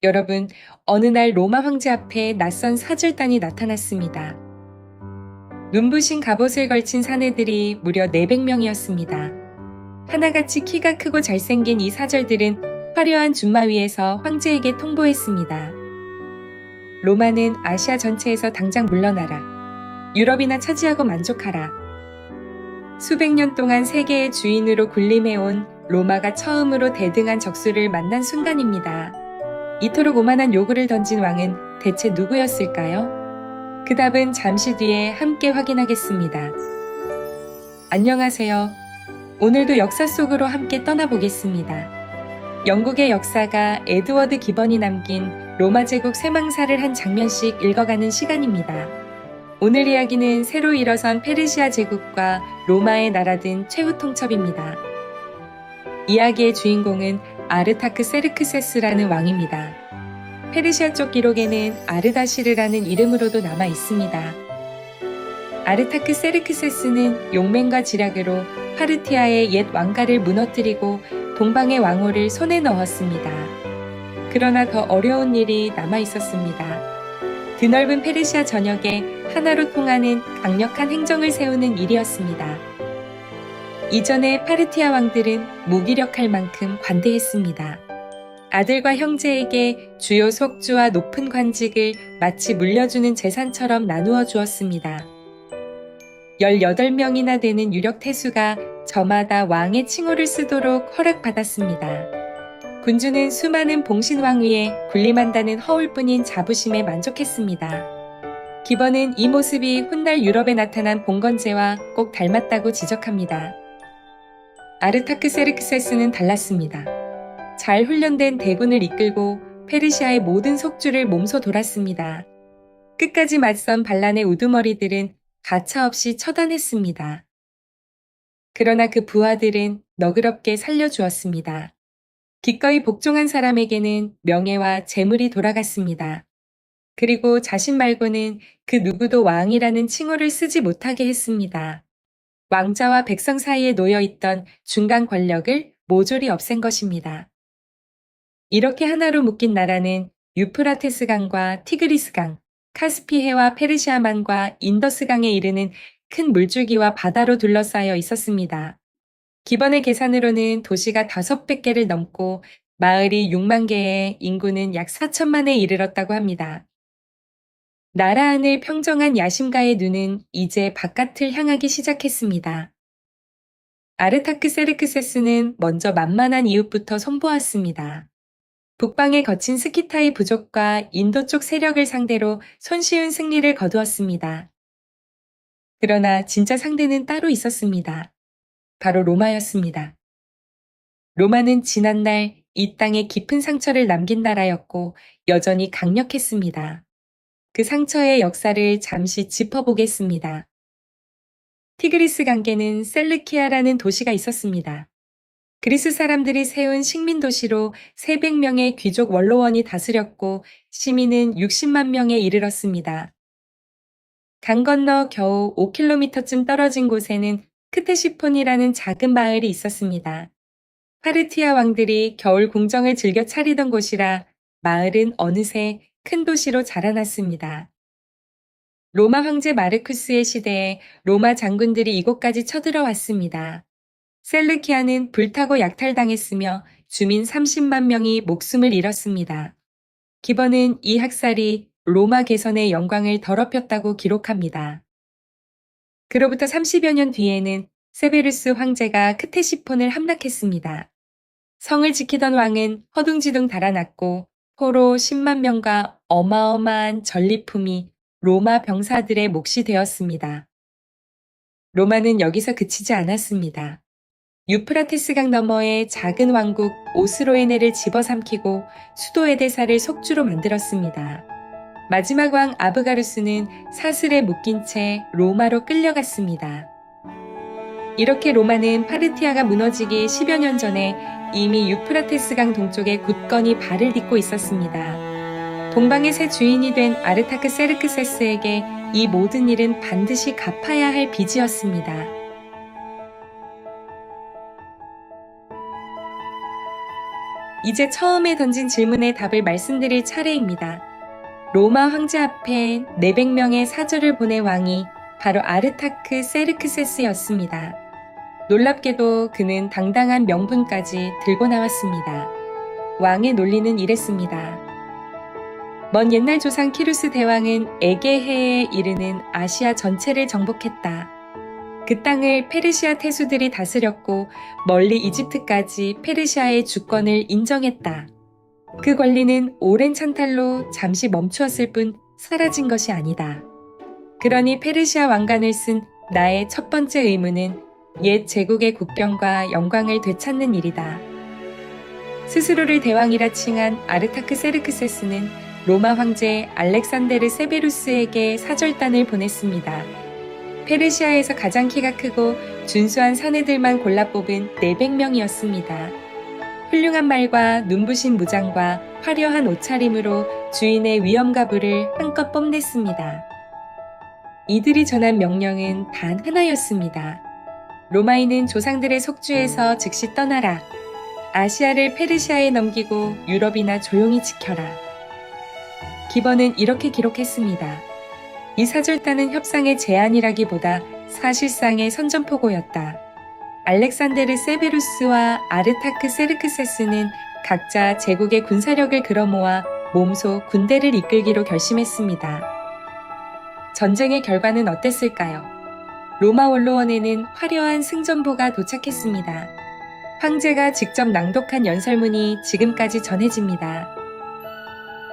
여러분, 어느 날 로마 황제 앞에 낯선 사절단이 나타났습니다. 눈부신 갑옷을 걸친 사내들이 무려 400명이었습니다. 하나같이 키가 크고 잘생긴 이 사절들은 화려한 준마 위에서 황제에게 통보했습니다. 로마는 아시아 전체에서 당장 물러나라. 유럽이나 차지하고 만족하라. 수백 년 동안 세계의 주인으로 군림해온 로마가 처음으로 대등한 적수를 만난 순간입니다. 이토록 오만한 요구를 던진 왕은 대체 누구였을까요? 그 답은 잠시 뒤에 함께 확인하겠습니다. 안녕하세요. 오늘도 역사 속으로 함께 떠나보겠습니다. 영국의 역사가 에드워드 기번이 남긴 로마 제국 쇠망사를 한 장면씩 읽어가는 시간입니다. 오늘 이야기는 새로 일어선 페르시아 제국과 로마의 나라든 최후 통첩입니다. 이야기의 주인공은 아르타크세르크세스라는 왕입니다. 페르시아 쪽 기록에는 아르다시르라는 이름으로도 남아 있습니다. 아르타크세르크세스는 용맹과 지략으로 파르티아의 옛 왕가를 무너뜨리고 동방의 왕호를 손에 넣었습니다. 그러나 더 어려운 일이 남아 있었습니다. 드넓은 페르시아 전역에 하나로 통하는 강력한 행정을 세우는 일이었습니다. 이전에 파르티아 왕들은 무기력할 만큼 관대했습니다. 아들과 형제에게 주요 속주와 높은 관직을 마치 물려주는 재산처럼 나누어 주었습니다. 18명이나 되는 유력 태수가 저마다 왕의 칭호를 쓰도록 허락받았습니다. 군주는 수많은 봉신왕 위에 군림한다는 허울뿐인 자부심에 만족했습니다. 기번은 이 모습이 훗날 유럽에 나타난 봉건제와 꼭 닮았다고 지적합니다. 아르타크세르크세스는 달랐습니다. 잘 훈련된 대군을 이끌고 페르시아의 모든 속주를 몸소 돌았습니다. 끝까지 맞선 반란의 우두머리들은 가차없이 처단했습니다. 그러나 그 부하들은 너그럽게 살려주었습니다. 기꺼이 복종한 사람에게는 명예와 재물이 돌아갔습니다. 그리고 자신 말고는 그 누구도 왕이라는 칭호를 쓰지 못하게 했습니다. 왕자와 백성 사이에 놓여있던 중간 권력을 모조리 없앤 것입니다. 이렇게 하나로 묶인 나라는 유프라테스 강과 티그리스 강, 카스피해와 페르시아만과 인더스 강에 이르는 큰 물줄기와 바다로 둘러싸여 있었습니다. 기번의 계산으로는 도시가 500개를 넘고 마을이 6만 개에 인구는 약 4천만에 이르렀다고 합니다. 나라 안을 평정한 야심가의 눈은 이제 바깥을 향하기 시작했습니다. 아르타크세르크세스는 먼저 만만한 이웃부터 손보았습니다. 북방의 거친 스키타이 부족과 인도 쪽 세력을 상대로 손쉬운 승리를 거두었습니다. 그러나 진짜 상대는 따로 있었습니다. 바로 로마였습니다. 로마는 지난날 이 땅에 깊은 상처를 남긴 나라였고 여전히 강력했습니다. 그 상처의 역사를 잠시 짚어보겠습니다. 티그리스 강계는 셀르키아라는 도시가 있었습니다. 그리스 사람들이 세운 식민 도시로 300명의 귀족 원로원이 다스렸고 시민은 60만 명에 이르렀습니다. 강 건너 겨우 5km쯤 떨어진 곳에는 크테시폰이라는 작은 마을이 있었습니다. 파르티아 왕들이 겨울 궁정을 즐겨 차리던 곳이라 마을은 어느새 큰 도시로 자라났습니다. 로마 황제 마르쿠스의 시대에 로마 장군들이 이곳까지 쳐들어왔습니다. 셀르키아는 불타고 약탈당했으며 주민 30만 명이 목숨을 잃었습니다. 기번은 이 학살이 로마 개선의 영광을 더럽혔다고 기록합니다. 그로부터 30여 년 뒤에는 세베루스 황제가 크테시폰을 함락했습니다. 성을 지키던 왕은 허둥지둥 달아났고 포로 10만 명과 어마어마한 전리품이 로마 병사들의 몫이 되었습니다. 로마는 여기서 그치지 않았습니다. 유프라테스강 너머의 작은 왕국 오스로에네를 집어삼키고 수도 에데사를 속주로 만들었습니다. 마지막 왕 아브가루스는 사슬에 묶인 채 로마로 끌려갔습니다. 이렇게 로마는 파르티아가 무너지기 10여 년 전에 이미 유프라테스강 동쪽에 굳건히 발을 딛고 있었습니다. 동방의 새 주인이 된 아르타크세르크세스에게 이 모든 일은 반드시 갚아야 할 빚이었습니다. 이제 처음에 던진 질문의 답을 말씀드릴 차례입니다. 로마 황제 앞에 400명의 사절을 보낸 왕이 바로 아르타크 세르크세스였습니다. 놀랍게도 그는 당당한 명분까지 들고 나왔습니다. 왕의 논리는 이랬습니다. 먼 옛날 조상 키루스 대왕은 에게해에 이르는 아시아 전체를 정복했다. 그 땅을 페르시아 태수들이 다스렸고 멀리 이집트까지 페르시아의 주권을 인정했다. 그 권리는 오랜 찬탈로 잠시 멈추었을 뿐 사라진 것이 아니다. 그러니 페르시아 왕관을 쓴 나의 첫 번째 의무는 옛 제국의 국병과 영광을 되찾는 일이다. 스스로를 대왕이라 칭한 아르타크 세르크세스는 로마 황제 알렉산데르 세베루스에게 사절단을 보냈습니다. 페르시아에서 가장 키가 크고 준수한 사내들만 골라 뽑은 400명이었습니다. 훌륭한 말과 눈부신 무장과 화려한 옷차림으로 주인의 위엄과 부를 한껏 뽐냈습니다. 이들이 전한 명령은 단 하나였습니다. 로마인은 조상들의 속주에서 즉시 떠나라. 아시아를 페르시아에 넘기고 유럽이나 조용히 지켜라. 기번은 이렇게 기록했습니다. 이 사절단은 협상의 제안이라기보다 사실상의 선전포고였다. 알렉산데르 세베루스와 아르타크 세르크세스는 각자 제국의 군사력을 끌어모아 몸소 군대를 이끌기로 결심했습니다. 전쟁의 결과는 어땠을까요? 로마 원로원에는 화려한 승전보가 도착했습니다. 황제가 직접 낭독한 연설문이 지금까지 전해집니다.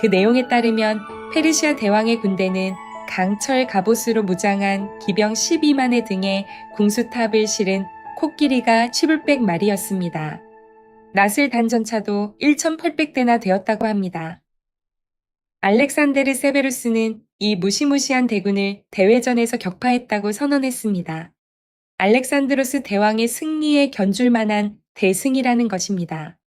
그 내용에 따르면 페르시아 대왕의 군대는 강철 갑옷으로 무장한 기병 12만의 등에 궁수탑을 실은 코끼리가 700마리였습니다. 낫을 단 전차도 1,800대나 되었다고 합니다. 알렉산데르 세베루스는 이 무시무시한 대군을 대회전에서 격파했다고 선언했습니다. 알렉산드로스 대왕의 승리에 견줄 만한 대승이라는 것입니다.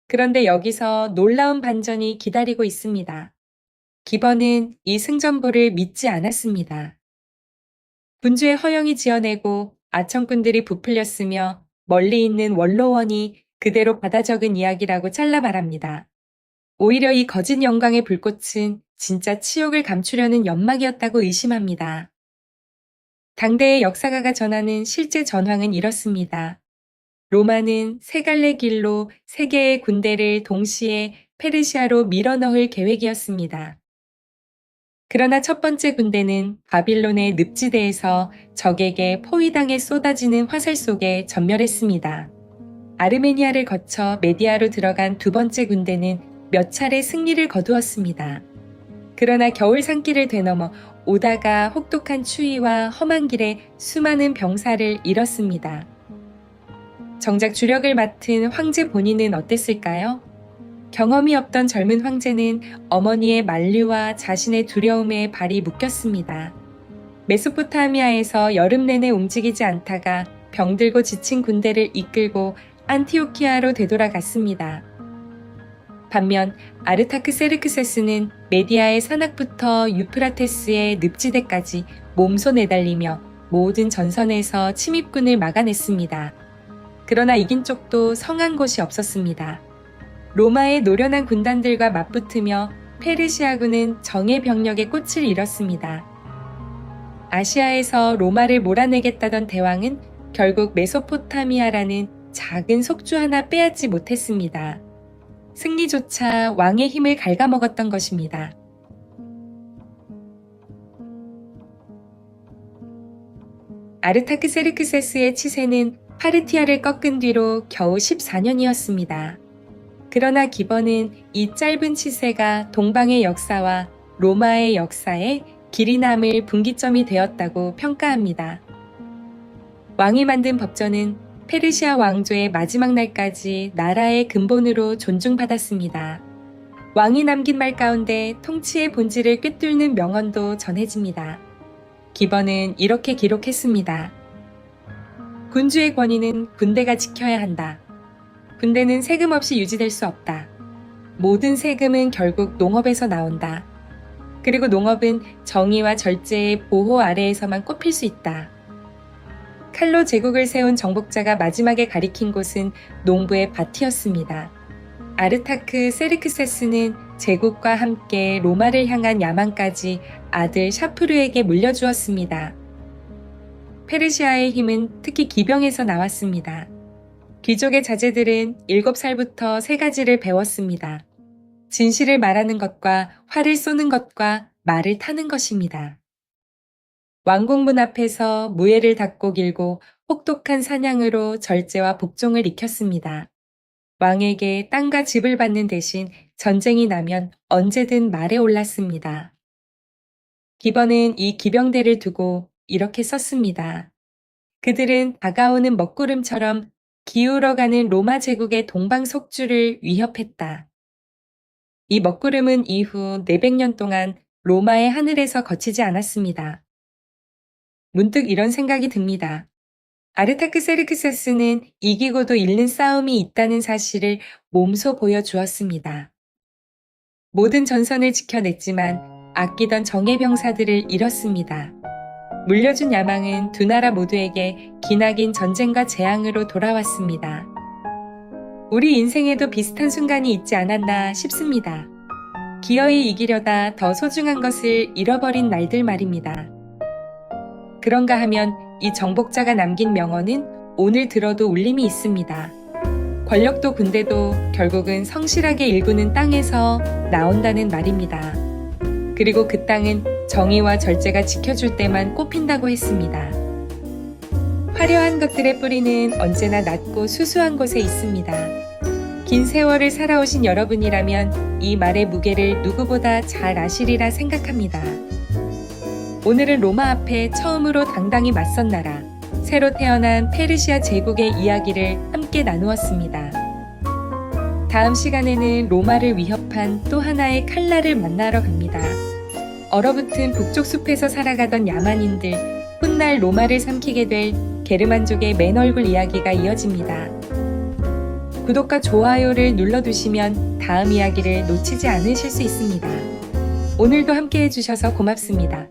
그런데 여기서 놀라운 반전이 기다리고 있습니다. 기번은 이 승전보를 믿지 않았습니다. 군주의 허영이 지어내고 아청꾼들이 부풀렸으며 멀리 있는 원로원이 그대로 받아 적은 이야기라고 잘라 말합니다. 오히려 이 거짓 영광의 불꽃은 진짜 치욕을 감추려는 연막이었다고 의심합니다. 당대의 역사가가 전하는 실제 전황은 이렇습니다. 로마는 세 갈래 길로 세 개의 군대를 동시에 페르시아로 밀어넣을 계획이었습니다. 그러나 첫 번째 군대는 바빌론의 늪지대에서 적에게 포위당해 쏟아지는 화살 속에 전멸했습니다. 아르메니아를 거쳐 메디아로 들어간 두 번째 군대는 몇 차례 승리를 거두었습니다. 그러나 겨울 산길을 되넘어 오다가 혹독한 추위와 험한 길에 수많은 병사를 잃었습니다. 정작 주력을 맡은 황제 본인은 어땠을까요? 경험이 없던 젊은 황제는 어머니의 만류와 자신의 두려움에 발이 묶였습니다. 메소포타미아에서 여름 내내 움직이지 않다가 병들고 지친 군대를 이끌고 안티오키아로 되돌아갔습니다. 반면 아르타크 세르크세스는 메디아의 산악부터 유프라테스의 늪지대까지 몸소 내달리며 모든 전선에서 침입군을 막아냈습니다. 그러나 이긴 쪽도 성한 곳이 없었습니다. 로마의 노련한 군단들과 맞붙으며 페르시아군은 정예 병력의 꽃을 잃었습니다. 아시아에서 로마를 몰아내겠다던 대왕은 결국 메소포타미아라는 작은 속주 하나 빼앗지 못했습니다. 승리조차 왕의 힘을 갉아먹었던 것입니다. 아르타크 세르크세스의 치세는 파르티아를 꺾은 뒤로 겨우 14년이었습니다. 그러나 기번은 이 짧은 치세가 동방의 역사와 로마의 역사에 길이 남을 분기점이 되었다고 평가합니다. 왕이 만든 법전은 페르시아 왕조의 마지막 날까지 나라의 근본으로 존중받았습니다. 왕이 남긴 말 가운데 통치의 본질을 꿰뚫는 명언도 전해집니다. 기번은 이렇게 기록했습니다. 군주의 권위는 군대가 지켜야 한다. 군대는 세금 없이 유지될 수 없다. 모든 세금은 결국 농업에서 나온다. 그리고 농업은 정의와 절제의 보호 아래에서만 꼽힐 수 있다. 칼로 제국을 세운 정복자가 마지막에 가리킨 곳은 농부의 밭이었습니다. 아르타크 세르크세스는 제국과 함께 로마를 향한 야망까지 아들 샤프루에게 물려주었습니다. 페르시아의 힘은 특히 기병에서 나왔습니다. 귀족의 자제들은 7살부터 3가지를 배웠습니다. 진실을 말하는 것과 활을 쏘는 것과 말을 타는 것입니다. 왕궁문 앞에서 무예를 닫고 길고 혹독한 사냥으로 절제와 복종을 익혔습니다. 왕에게 땅과 집을 받는 대신 전쟁이 나면 언제든 말에 올랐습니다. 기번은 이 기병대를 두고 이렇게 썼습니다. 그들은 다가오는 먹구름처럼 기울어가는 로마 제국의 동방석주를 위협했다. 이 먹구름은 이후 400년 동안 로마의 하늘에서 거치지 않았습니다. 문득 이런 생각이 듭니다. 아르타크세르크세스는 이기고도 잃는 싸움이 있다는 사실을 몸소 보여주었습니다. 모든 전선을 지켜냈지만 아끼던 정예 병사들을 잃었습니다. 물려준 야망은 두 나라 모두에게 기나긴 전쟁과 재앙으로 돌아왔습니다. 우리 인생에도 비슷한 순간이 있지 않았나 싶습니다. 기어이 이기려다 더 소중한 것을 잃어버린 날들 말입니다. 그런가 하면 이 정복자가 남긴 명언은 오늘 들어도 울림이 있습니다. 권력도 군대도 결국은 성실하게 일구는 땅에서 나온다는 말입니다. 그리고 그 땅은 정의와 절제가 지켜줄 때만 꼽힌다고 했습니다. 화려한 것들의 뿌리는 언제나 낮고 수수한 곳에 있습니다. 긴 세월을 살아오신 여러분이라면 이 말의 무게를 누구보다 잘 아시리라 생각합니다. 오늘은 로마 앞에 처음으로 당당히 맞선 나라, 새로 태어난 페르시아 제국의 이야기를 함께 나누었습니다. 다음 시간에는 로마를 위협한 또 하나의 칼날을 만나러 갑니다. 얼어붙은 북쪽 숲에서 살아가던 야만인들, 훗날 로마를 삼키게 될 게르만족의 맨얼굴 이야기가 이어집니다. 구독과 좋아요를 눌러두시면 다음 이야기를 놓치지 않으실 수 있습니다. 오늘도 함께 해주셔서 고맙습니다.